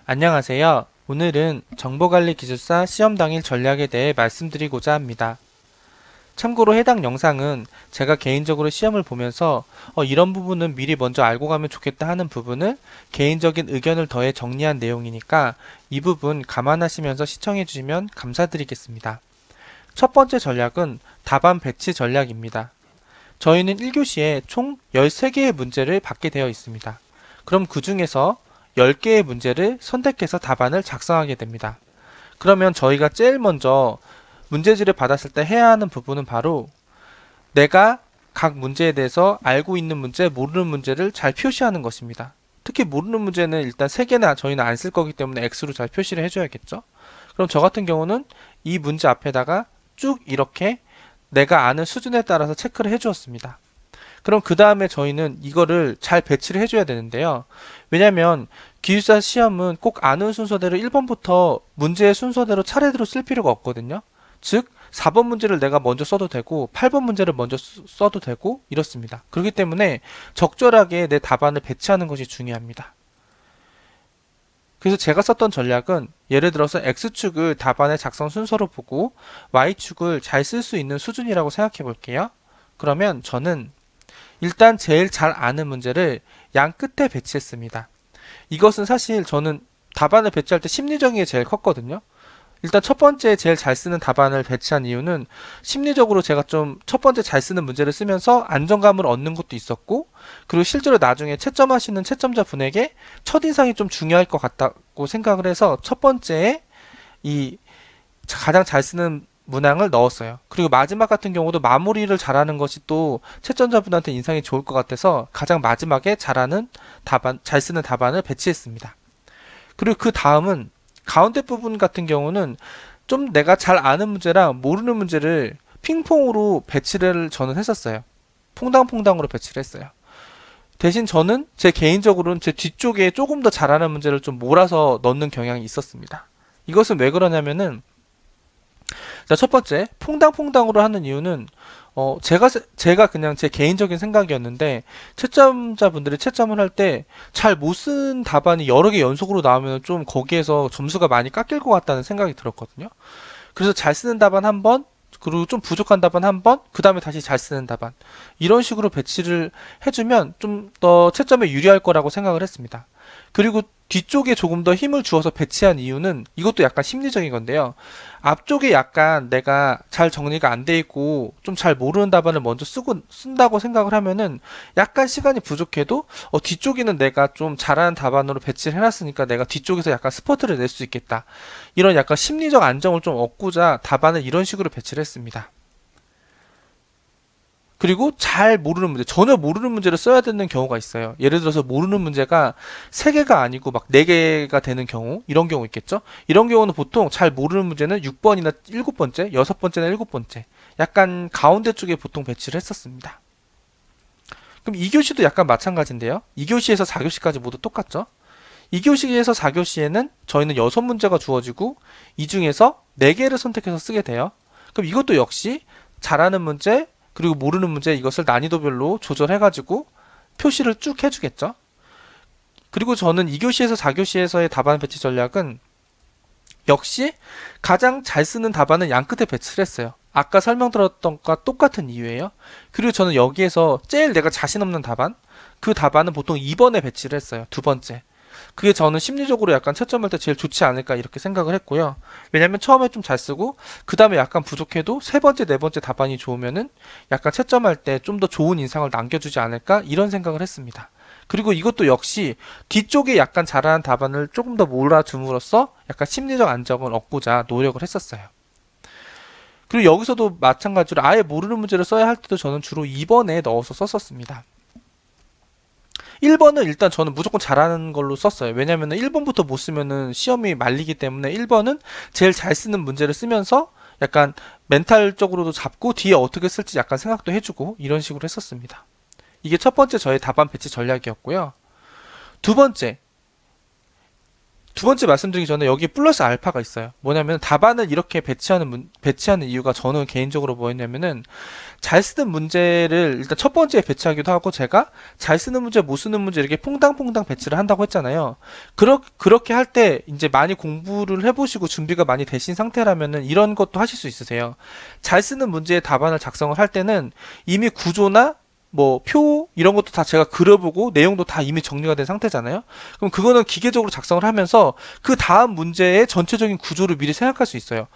안녕하세요. 오늘은 정보관리기술사 시험당일 전략에 대해 말씀드리고자 합니다. 참고로 해당 영상은 제가 개인적으로 시험을 보면서 이런 부분은 미리 먼저 알고 가면 좋겠다 하는 부분을 개인적인 의견을 더해 정리한 내용이니까 이 부분 감안하시면서 시청해 주시면 감사드리겠습니다. 첫 번째 전략은 답안 배치 전략입니다. 저희는 1교시에 총 13개의 문제를 받게 되어 있습니다. 그럼 그 중에서 10개의 문제를 선택해서 답안을 작성하게 됩니다. 그러면 저희가 제일 먼저 문제지를 받았을 때 해야 하는 부분은 바로 내가 각 문제에 대해서 알고 있는 문제, 모르는 문제를 잘 표시하는 것입니다. 특히 모르는 문제는 일단 3개나 저희는 안 쓸 거기 때문에 X로 잘 표시를 해줘야겠죠. 그럼 저 같은 경우는 이 문제 앞에다가 쭉 이렇게 내가 아는 수준에 따라서 체크를 해주었습니다. 그럼 그 다음에 저희는 이거를 잘 배치를 해줘야 되는데요. 왜냐면 기술사 시험은 꼭 아는 순서대로 1번부터 문제의 순서대로 차례대로 쓸 필요가 없거든요. 즉 4번 문제를 내가 먼저 써도 되고 8번 문제를 먼저 써도 되고 이렇습니다. 그렇기 때문에 적절하게 내 답안을 배치하는 것이 중요합니다. 그래서 제가 썼던 전략은 예를 들어서 X축을 답안의 작성 순서로 보고 Y축을 잘 쓸 수 있는 수준이라고 생각해 볼게요. 그러면 저는 일단 제일 잘 아는 문제를 양 끝에 배치했습니다. 이것은 사실 저는 답안을 배치할 때 심리적인 게 제일 컸거든요. 일단 첫 번째 제일 잘 쓰는 답안을 배치한 이유는 심리적으로 제가 좀 첫 번째 잘 쓰는 문제를 쓰면서 안정감을 얻는 것도 있었고, 그리고 실제로 나중에 채점하시는 채점자 분에게 첫인상이 좀 중요할 것 같다고 생각을 해서 첫 번째에 이 가장 잘 쓰는 문항을 넣었어요. 그리고 마지막 같은 경우도 마무리를 잘하는 것이 또 채점자분한테 인상이 좋을 것 같아서 가장 마지막에 잘하는 답안, 잘 쓰는 답안을 배치했습니다. 그리고 그 다음은 가운데 부분 같은 경우는 좀 내가 잘 아는 문제랑 모르는 문제를 핑퐁으로 배치를 저는 했었어요. 퐁당퐁당으로 배치를 했어요. 대신 저는 제 개인적으로는 제 뒤쪽에 조금 더 잘하는 문제를 좀 몰아서 넣는 경향이 있었습니다. 이것은 왜 그러냐면은 자, 첫 번째, 퐁당퐁당으로 하는 이유는, 제가 그냥 제 개인적인 생각이었는데, 채점자분들이 채점을 할 때 잘 못 쓴 답안이 여러 개 연속으로 나오면 좀 거기에서 점수가 많이 깎일 것 같다는 생각이 들었거든요. 그래서 잘 쓰는 답안 한 번, 그리고 좀 부족한 답안 한 번, 그 다음에 다시 잘 쓰는 답안. 이런 식으로 배치를 해주면 좀 더 채점에 유리할 거라고 생각을 했습니다. 그리고 뒤쪽에 조금 더 힘을 주어서 배치한 이유는 이것도 약간 심리적인 건데요. 앞쪽에 약간 내가 잘 정리가 안 돼 있고 좀 잘 모르는 답안을 먼저 쓴다고 생각을 하면은 약간 시간이 부족해도 뒤쪽에는 내가 좀 잘하는 답안으로 배치를 해놨으니까 내가 뒤쪽에서 약간 스퍼트를 낼 수 있겠다. 이런 약간 심리적 안정을 좀 얻고자 답안을 이런 식으로 배치를 했습니다. 그리고 잘 모르는 문제, 전혀 모르는 문제를 써야 되는 경우가 있어요. 예를 들어서 모르는 문제가 3개가 아니고 막 4개가 되는 경우, 이런 경우 있겠죠? 이런 경우는 보통 잘 모르는 문제는 6번이나 7번째, 6번째나 7번째, 약간 가운데 쪽에 보통 배치를 했었습니다. 그럼 2교시도 약간 마찬가지인데요. 2교시에서 4교시까지 모두 똑같죠? 2교시에서 4교시에는 저희는 6문제가 주어지고 이 중에서 4개를 선택해서 쓰게 돼요. 그럼 이것도 역시 잘하는 문제, 그리고 모르는 문제 이것을 난이도별로 조절해가지고 표시를 쭉 해주겠죠. 그리고 저는 2교시에서 4교시에서의 답안 배치 전략은 역시 가장 잘 쓰는 답안은 양 끝에 배치를 했어요. 아까 설명드렸던 것과 똑같은 이유예요. 그리고 저는 여기에서 제일 내가 자신 없는 답안, 그 답안은 보통 2번에 배치를 했어요. 두 번째. 그게 저는 심리적으로 약간 채점할 때 제일 좋지 않을까 이렇게 생각을 했고요. 왜냐면 처음에 좀 잘 쓰고 그 다음에 약간 부족해도 세 번째, 네 번째 답안이 좋으면은 약간 채점할 때 좀 더 좋은 인상을 남겨주지 않을까 이런 생각을 했습니다. 그리고 이것도 역시 뒤쪽에 약간 잘하는 답안을 조금 더 몰아줌으로써 약간 심리적 안정을 얻고자 노력을 했었어요. 그리고 여기서도 마찬가지로 아예 모르는 문제를 써야 할 때도 저는 주로 2번에 넣어서 썼었습니다. 1번은 일단 저는 무조건 잘하는 걸로 썼어요. 왜냐면 1번부터 못 쓰면은 시험이 말리기 때문에 1번은 제일 잘 쓰는 문제를 쓰면서 약간 멘탈적으로도 잡고 뒤에 어떻게 쓸지 약간 생각도 해주고 이런 식으로 했었습니다. 이게 첫 번째 저의 답안 배치 전략이었고요. 두 번째, 두 번째 말씀드리기 전에 여기 플러스 알파가 있어요. 뭐냐면 답안을 이렇게 배치하는 이유가 저는 개인적으로 뭐였냐면은 잘 쓰는 문제를 일단 첫 번째에 배치하기도 하고 제가 잘 쓰는 문제, 못 쓰는 문제 이렇게 퐁당퐁당 배치를 한다고 했잖아요. 그렇게 할 때 이제 많이 공부를 해보시고 준비가 많이 되신 상태라면은 이런 것도 하실 수 있으세요. 잘 쓰는 문제의 답안을 작성을 할 때는 이미 구조나 뭐 표 이런 것도 다 제가 그려보고 내용도 다 이미 정리가 된 상태잖아요. 그럼 그거는 기계적으로 작성을 하면서 그 다음 문제의 전체적인 구조를 미리 생각할 수 있어요.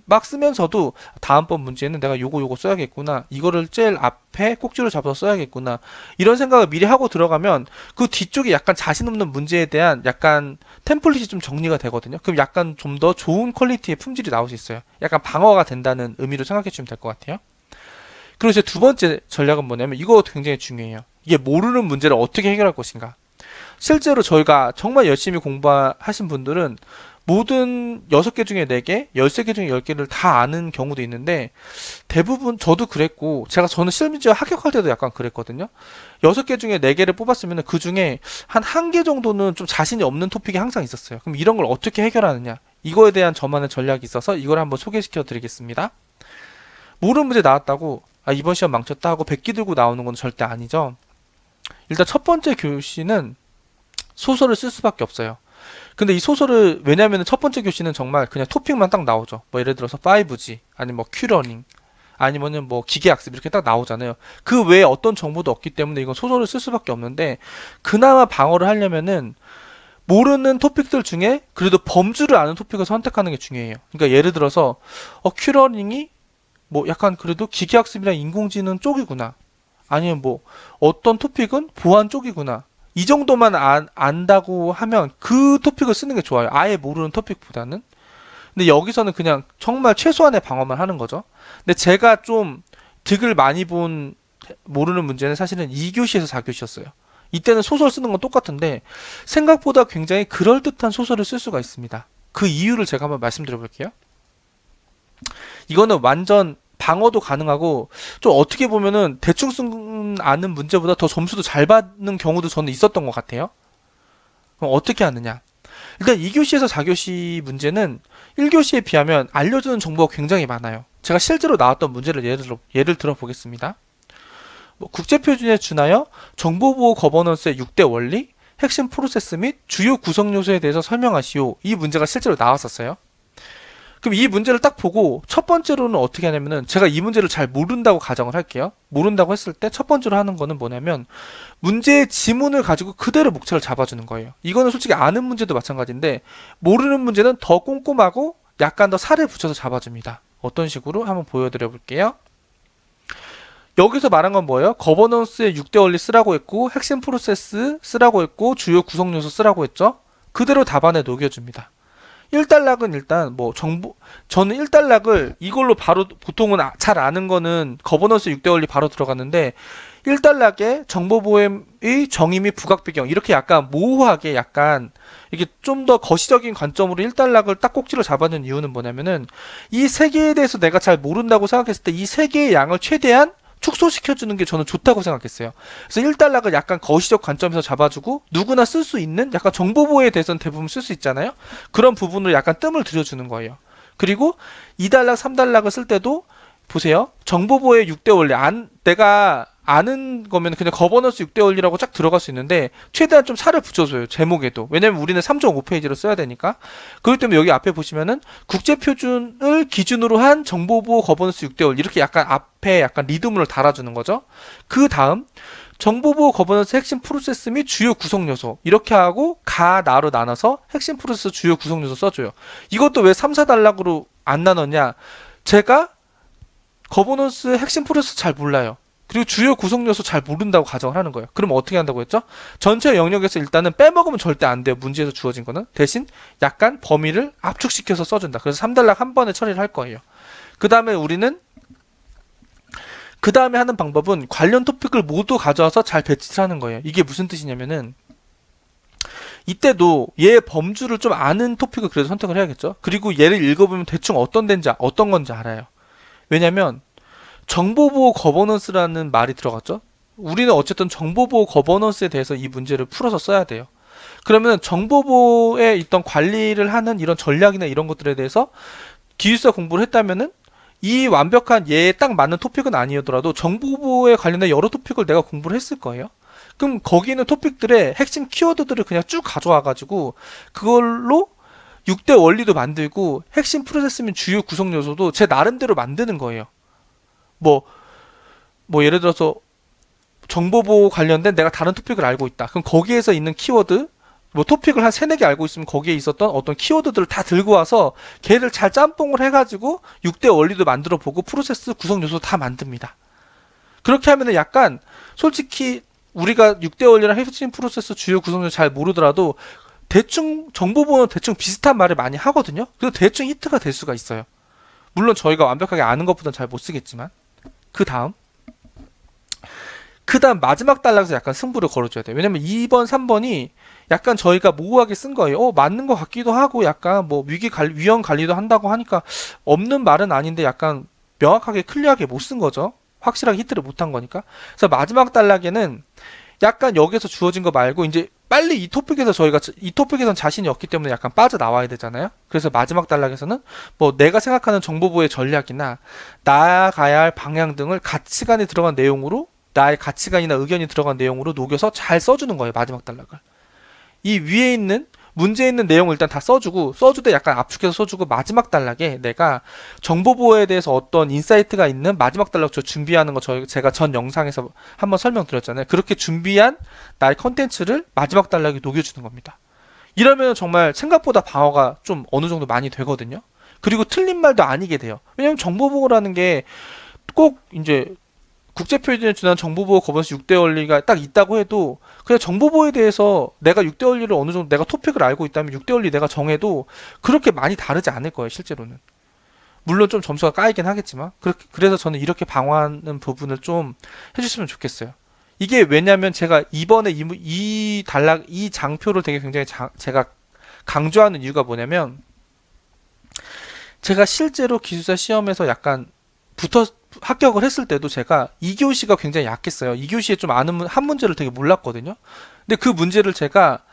막 쓰면서도 다음번 문제는 내가 요거 써야겠구나. 이거를 제일 앞에 꼭지로 잡아서 써야겠구나. 이런 생각을 미리 하고 들어가면 그 뒤쪽에 약간 자신 없는 문제에 대한 약간 템플릿이 좀 정리가 되거든요. 그럼 약간 좀 더 좋은 퀄리티의 품질이 나올 수 있어요. 약간 방어가 된다는 의미로 생각해 주시면 될 것 같아요. 그리고 이제 두 번째 전략은 뭐냐면 이거 굉장히 중요해요. 이게 모르는 문제를 어떻게 해결할 것인가. 실제로 저희가 정말 열심히 공부하신 분들은 모든 6개 중에 4개, 13개 중에 10개를 다 아는 경우도 있는데 대부분 저도 그랬고 저는 실무지와 합격할 때도 약간 그랬거든요. 6개 중에 4개를 뽑았으면 그 중에 한 1개 정도는 좀 자신이 없는 토픽이 항상 있었어요. 그럼 이런 걸 어떻게 해결하느냐. 이거에 대한 저만의 전략이 있어서 이걸 한번 소개시켜 드리겠습니다. 모르는 문제 나왔다고 이번 시험 망쳤다 하고 백기 들고 나오는 건 절대 아니죠. 일단 첫 번째 교시는 소설을 쓸 수밖에 없어요. 근데 이 소설을 왜냐면 첫 번째 교시는 정말 그냥 토픽만 딱 나오죠. 뭐 예를 들어서 5G 아니면 뭐 큐러닝 아니면은 뭐 기계학습 이렇게 딱 나오잖아요. 그 외에 어떤 정보도 없기 때문에 이건 소설을 쓸 수밖에 없는데 그나마 방어를 하려면은 모르는 토픽들 중에 그래도 범주를 아는 토픽을 선택하는 게 중요해요. 그러니까 예를 들어서 큐러닝이 뭐 약간 그래도 기계학습이나 인공지능 쪽이구나. 아니면 뭐 어떤 토픽은 보안 쪽이구나. 이 정도만 안다고 하면 그 토픽을 쓰는 게 좋아요. 아예 모르는 토픽보다는. 근데 여기서는 그냥 정말 최소한의 방어만 하는 거죠. 근데 제가 좀 득을 많이 본 모르는 문제는 사실은 2교시에서 4교시였어요. 이때는 소설 쓰는 건 똑같은데 생각보다 굉장히 그럴듯한 소설을 쓸 수가 있습니다. 그 이유를 제가 한번 말씀드려 볼게요. 이거는 완전 방어도 가능하고 좀 어떻게 보면은 대충 아는 문제보다 더 점수도 잘 받는 경우도 저는 있었던 것 같아요. 그럼 어떻게 하느냐? 일단 2교시에서 4교시 문제는 1교시에 비하면 알려주는 정보가 굉장히 많아요. 제가 실제로 나왔던 문제를 예를 들어 보겠습니다. 국제표준에 준하여 정보보호 거버넌스의 6대 원리, 핵심 프로세스 및 주요 구성 요소에 대해서 설명하시오. 이 문제가 실제로 나왔었어요. 그럼 이 문제를 딱 보고 첫 번째로는 어떻게 하냐면은 제가 이 문제를 잘 모른다고 가정을 할게요. 모른다고 했을 때 첫 번째로 하는 거는 뭐냐면 문제의 지문을 가지고 그대로 목차를 잡아주는 거예요. 이거는 솔직히 아는 문제도 마찬가지인데 모르는 문제는 더 꼼꼼하고 약간 더 살을 붙여서 잡아줍니다. 어떤 식으로 한번 보여드려 볼게요. 여기서 말한 건 뭐예요? 거버넌스의 6대 원리 쓰라고 했고 핵심 프로세스 쓰라고 했고 주요 구성 요소 쓰라고 했죠. 그대로 답안에 녹여줍니다. 1단락은 일단 뭐 저는 1단락을 이걸로 바로 보통은 잘 아는 거는 거버넌스 6대 원리 바로 들어갔는데 1단락에 정보보호의 정의 및 부각 배경 이렇게 약간 모호하게 약간 이게 좀 더 거시적인 관점으로 1단락을 딱 꼭지로 잡아준 이유는 뭐냐면은 이 세 개에 대해서 내가 잘 모른다고 생각했을 때 이 세 개의 양을 최대한 축소시켜주는 게 저는 좋다고 생각했어요. 그래서 1단락을 약간 거시적 관점에서 잡아주고 누구나 쓸 수 있는 약간 정보보호에 대해서는 대부분 쓸 수 있잖아요. 그런 부분을 약간 뜸을 들여주는 거예요. 그리고 2단락, 3단락을 쓸 때도 보세요. 정보보호의 6대 원리 내가 아는 거면 그냥 거버넌스 6대 원리라고 쫙 들어갈 수 있는데 최대한 좀 살을 붙여줘요. 제목에도. 왜냐면 우리는 3.5페이지로 써야 되니까. 그렇기 때문에 여기 앞에 보시면은 국제표준을 기준으로 한 정보보호 거버넌스 6대 원리 이렇게 약간 앞에 약간 리듬을 달아주는 거죠. 그 다음 정보보호 거버넌스 핵심 프로세스 및 주요 구성 요소 이렇게 하고 나로 나눠서 핵심 프로세스 주요 구성 요소 써줘요. 이것도 왜 3, 4단락으로 안 나눴냐? 제가 거버넌스 핵심 프로세스 잘 몰라요. 그리고 주요 구성 요소 잘 모른다고 가정을 하는 거예요. 그럼 어떻게 한다고 했죠? 전체 영역에서 일단은 빼먹으면 절대 안 돼요. 문제에서 주어진 거는. 대신 약간 범위를 압축시켜서 써준다. 그래서 3단락 한 번에 처리를 할 거예요. 그 다음에 그 다음에 하는 방법은 관련 토픽을 모두 가져와서 잘 배치를 하는 거예요. 이게 무슨 뜻이냐면은 이때도 얘의 범주를 좀 아는 토픽을 그래도 선택을 해야겠죠. 그리고 얘를 읽어보면 대충 어떤 건지 알아요. 왜냐면 정보보호 거버넌스라는 말이 들어갔죠. 우리는 어쨌든 정보보호 거버넌스에 대해서 이 문제를 풀어서 써야 돼요. 그러면 정보보에 있던 관리를 하는 이런 전략이나 이런 것들에 대해서 기술사 공부를 했다면은 이 완벽한 얘에 딱 맞는 토픽은 아니더라도 정보보호에 관련된 여러 토픽을 내가 공부를 했을 거예요. 그럼 거기 있는 토픽들의 핵심 키워드들을 그냥 쭉 가져와가지고 그걸로 6대 원리도 만들고 핵심 프로세스 및 주요 구성 요소도 제 나름대로 만드는 거예요. 뭐, 뭐 예를 들어서 정보보호 관련된 내가 다른 토픽을 알고 있다. 그럼 거기에서 있는 키워드, 뭐 토픽을 한 세네 개 알고 있으면 거기에 있었던 어떤 키워드들을 다 들고 와서 걔를 잘 짬뽕을 해가지고 6대 원리도 만들어 보고 프로세스 구성 요소 다 만듭니다. 그렇게 하면은 약간 솔직히 우리가 6대 원리랑 핵심 프로세스 주요 구성 요소 잘 모르더라도 대충 정보보호는 대충 비슷한 말을 많이 하거든요. 그래서 대충 히트가 될 수가 있어요. 물론 저희가 완벽하게 아는 것보다는 잘 못 쓰겠지만 그 다음 마지막 단락에서 약간 승부를 걸어줘야 돼요. 왜냐면 2번, 3번이 약간 저희가 모호하게 쓴 거예요. 맞는 것 같기도 하고 약간 뭐 위험 관리도 한다고 하니까 없는 말은 아닌데 약간 명확하게 클리어하게 못 쓴 거죠. 확실하게 히트를 못 한 거니까. 그래서 마지막 단락에는 약간 여기서 주어진 거 말고 이제 빨리 이 토픽에서 저희가 이 토픽에선 자신이 없기 때문에 약간 빠져나와야 되잖아요. 그래서 마지막 단락에서는 뭐 내가 생각하는 정보보호의 전략이나 나아가야 할 방향 등을 가치관에 들어간 내용으로 나의 가치관이나 의견이 들어간 내용으로 녹여서 잘 써주는 거예요. 마지막 단락을. 이 위에 있는 문제 있는 내용을 일단 다 써주고 써주되 약간 압축해서 써주고 마지막 단락에 내가 정보보호에 대해서 어떤 인사이트가 있는 마지막 단락 저 준비하는 거 제가 전 영상에서 한번 설명드렸잖아요. 그렇게 준비한 나의 컨텐츠를 마지막 단락에 녹여주는 겁니다. 이러면 정말 생각보다 방어가 좀 어느 정도 많이 되거든요. 그리고 틀린 말도 아니게 돼요. 왜냐면 정보보호라는 게 꼭 이제 국제표준에 준한 정보보호 거버넌스 6대 원리가 딱 있다고 해도 그냥 정보보호에 대해서 내가 6대 원리를 어느 정도 내가 토픽을 알고 있다면 6대 원리 내가 정해도 그렇게 많이 다르지 않을 거예요, 실제로는. 물론 좀 점수가 까이긴 하겠지만 그래서 저는 이렇게 방어하는 부분을 좀 해주시면 좋겠어요. 이게 왜냐면 제가 이번에 이 단락 이 장표를 되게 굉장히 제가 강조하는 이유가 뭐냐면 제가 실제로 기술사 시험에서 약간 합격을 했을 때도 제가 2교시가 굉장히 약했어요. 2교시에 좀 아는 한 문제를 되게 몰랐거든요. 근데 그 문제를 제가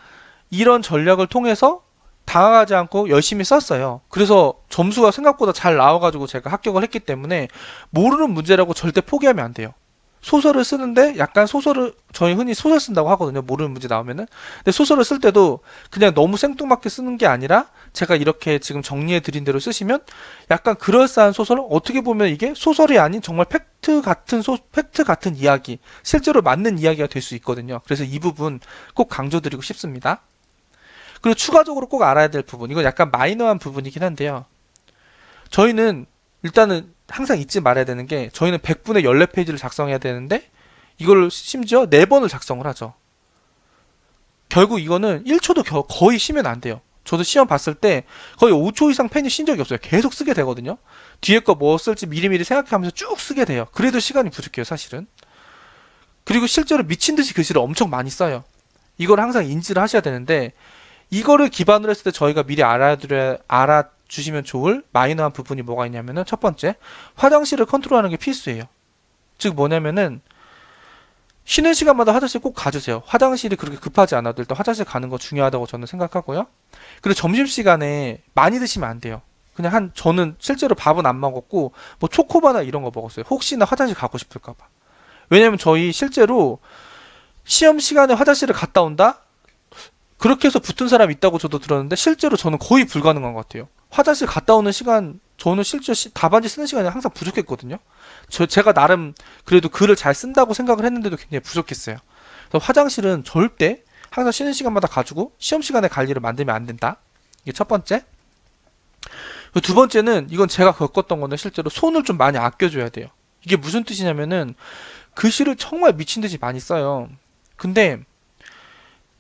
이런 전략을 통해서 당황하지 않고 열심히 썼어요. 그래서 점수가 생각보다 잘 나와가지고 제가 합격을 했기 때문에 모르는 문제라고 절대 포기하면 안 돼요. 소설을 쓰는데 약간 소설을 저희 흔히 소설 쓴다고 하거든요. 모르는 문제 나오면은. 근데 소설을 쓸 때도 그냥 너무 생뚱맞게 쓰는 게 아니라 제가 이렇게 지금 정리해 드린 대로 쓰시면 약간 그럴싸한 소설 어떻게 보면 이게 소설이 아닌 정말 팩트 같은 이야기 실제로 맞는 이야기가 될 수 있거든요. 그래서 이 부분 꼭 강조드리고 싶습니다. 그리고 추가적으로 꼭 알아야 될 부분 이건 약간 마이너한 부분이긴 한데요. 저희는 일단은 항상 잊지 말아야 되는 게 저희는 100분의 14페이지를 작성해야 되는데 이걸 심지어 4번을 작성을 하죠. 결국 이거는 1초도 거의 쉬면 안 돼요. 저도 시험 봤을 때 거의 5초 이상 펜이 쉰 적이 없어요. 계속 쓰게 되거든요. 뒤에 거 뭐 쓸지 미리미리 생각하면서 쭉 쓰게 돼요. 그래도 시간이 부족해요, 사실은. 그리고 실제로 미친 듯이 글씨를 엄청 많이 써요. 이걸 항상 인지를 하셔야 되는데 이거를 기반으로 했을 때 저희가 미리 알아주시면 좋을 마이너한 부분이 뭐가 있냐면은 첫 번째, 화장실을 컨트롤하는 게 필수예요. 즉 뭐냐면은 쉬는 시간마다 화장실 꼭 가주세요. 화장실이 그렇게 급하지 않아도 일단 화장실 가는 거 중요하다고 저는 생각하고요. 그리고 점심시간에 많이 드시면 안 돼요. 그냥 저는 실제로 밥은 안 먹었고 뭐 초코바나 이런 거 먹었어요. 혹시나 화장실 가고 싶을까봐. 왜냐면 저희 실제로 시험 시간에 화장실을 갔다 온다? 그렇게 해서 붙은 사람 있다고 저도 들었는데 실제로 저는 거의 불가능한 것 같아요. 화장실 갔다 오는 시간 저는 실제 답안지 쓰는 시간이 항상 부족했거든요. 제가 나름 그래도 글을 잘 쓴다고 생각을 했는데도 굉장히 부족했어요. 그래서 화장실은 절대 항상 쉬는 시간마다 가지고 시험 시간에 갈 일을 만들면 안 된다. 이게 첫 번째. 두 번째는 이건 제가 겪었던 건데 실제로 손을 좀 많이 아껴줘야 돼요. 이게 무슨 뜻이냐면은 글씨를 정말 미친 듯이 많이 써요. 근데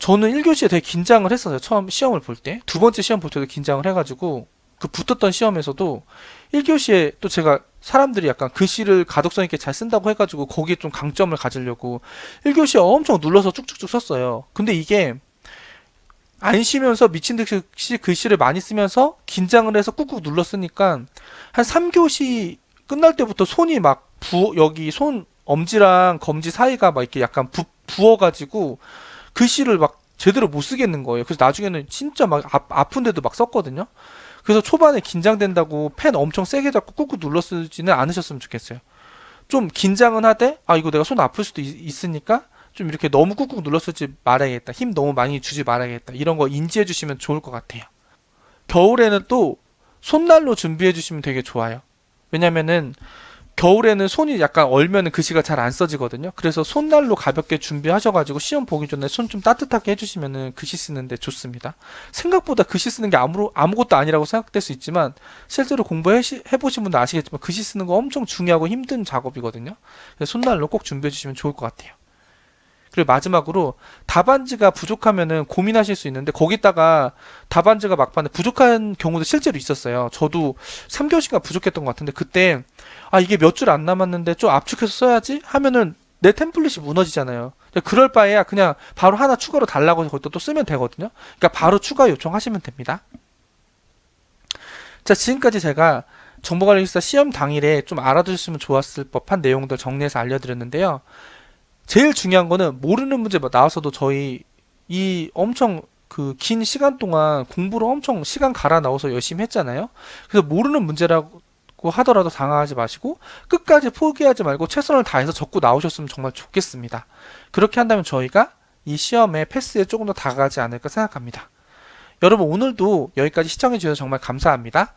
저는 1교시에 되게 긴장을 했었어요. 처음 시험을 볼 때. 두 번째 시험 볼 때도 긴장을 해가지고 그 붙었던 시험에서도 1교시에 또 제가 사람들이 약간 글씨를 가독성 있게 잘 쓴다고 해가지고 거기에 좀 강점을 가지려고 1교시에 엄청 눌러서 쭉쭉쭉 썼어요. 근데 이게 안 쉬면서 미친 듯이 글씨를 많이 쓰면서 긴장을 해서 꾹꾹 눌렀으니까 한 3교시 끝날 때부터 손이 막 여기 손 엄지랑 검지 사이가 막 이렇게 약간 부어가지고 글씨를 막 제대로 못 쓰겠는 거예요. 그래서 나중에는 진짜 막 아픈데도 막 썼거든요. 그래서 초반에 긴장된다고 펜 엄청 세게 잡고 꾹꾹 눌러 쓰지는 않으셨으면 좋겠어요. 좀 긴장은 하되 이거 내가 손 아플 수도 있으니까 좀 이렇게 너무 꾹꾹 눌러 쓰지 말아야겠다. 힘 너무 많이 주지 말아야겠다. 이런 거 인지해 주시면 좋을 것 같아요. 겨울에는 또 손난로 준비해 주시면 되게 좋아요. 왜냐면은 겨울에는 손이 약간 얼면은 글씨가 잘 안 써지거든요. 그래서 손난로 가볍게 준비하셔가지고 시험 보기 전에 손 좀 따뜻하게 해주시면은 글씨 쓰는데 좋습니다. 생각보다 글씨 쓰는 게 아무것도 아니라고 생각될 수 있지만 실제로 공부해보신 분들 아시겠지만 글씨 쓰는 거 엄청 중요하고 힘든 작업이거든요. 그래서 손난로 꼭 준비해 주시면 좋을 것 같아요. 그리고 마지막으로 답안지가 부족하면은 고민하실 수 있는데 거기다가 답안지가 막판에 부족한 경우도 실제로 있었어요. 저도 3교시가 부족했던 것 같은데 그때 이게 몇 줄 안 남았는데 좀 압축해서 써야지 하면은 내 템플릿이 무너지잖아요. 그럴 바에야 그냥 바로 하나 추가로 달라고 해서 거기다 또 쓰면 되거든요. 그러니까 바로 추가 요청하시면 됩니다. 자, 지금까지 제가 정보관리기사 시험 당일에 좀 알아두셨으면 좋았을 법한 내용들 정리해서 알려드렸는데요. 제일 중요한 거는 모르는 문제 나와서도 저희 이 엄청 그 긴 시간 동안 공부를 엄청 시간 갈아 넣어서 열심히 했잖아요. 그래서 모르는 문제라고 하더라도 당황하지 마시고 끝까지 포기하지 말고 최선을 다해서 적고 나오셨으면 정말 좋겠습니다. 그렇게 한다면 저희가 이 시험의 패스에 조금 더 다가가지 않을까 생각합니다. 여러분 오늘도 여기까지 시청해 주셔서 정말 감사합니다.